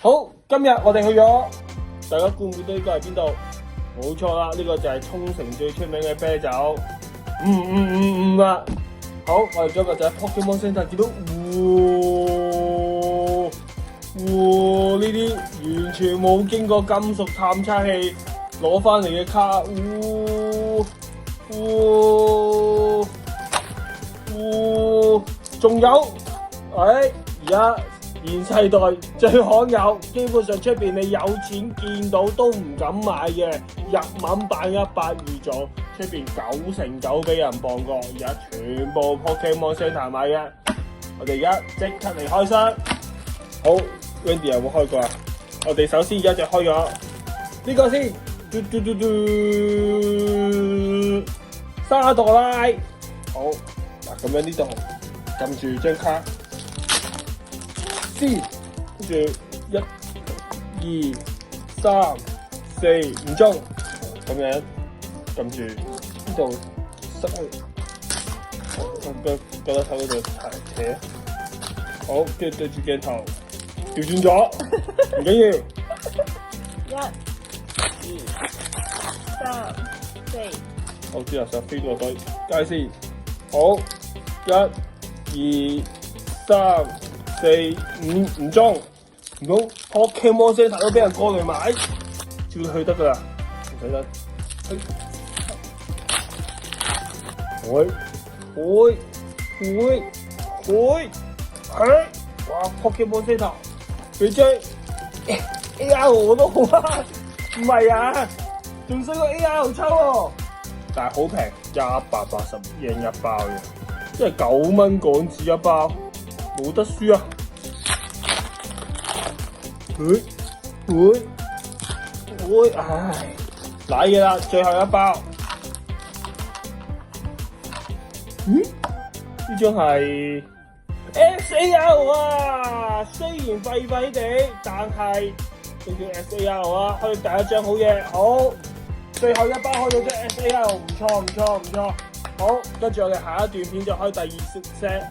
好，今日我哋去咗，大家估唔估到呢個係邊度？冇錯啦，呢個就係沖繩最出名嘅啤酒。啦。好，我哋今日就喺 Pokemon Center 見到，呢啲完全冇經過金屬探測器攞翻嚟嘅卡，仲有，而家現世代最罕有，基本上出邊你有錢見到都唔敢買嘅日文版100座，出邊99%俾人磅過，而家全部 Pokemon Center 買嘅。我哋而家即刻嚟開箱。好 ，Wendy 有冇開過啊？我哋首先而家就開咗呢個先，沙朵拉。好，嗱咁樣呢度撳住張卡。跟住1、2、3、4、5鐘咁樣撳住呢度塞去，覺得手嗰度扯，好，跟住對住鏡頭調轉咗，唔緊要。1、2、3、4。好，之後就飛過去街先。好，1、2、3、4、5鐘，唔通 Pokemon Center 都俾人過嚟買，照去得噶啦，唔使得。哇 Pokemon Center 俾張 AR 我都好啊，唔係啊，仲使個 AR 抽喎，但係好平，180yen一包嘅，即係9蚊港紙一包。冇得輸啊！唉，瀨嘢啦，最後一包。呢張係 SAR 啊！雖然廢廢地，但係都叫 SAR 啊！開第一張好嘢，好，最後一包開咗張 SAR，唔錯。好，跟住我哋下一段片就開第2set。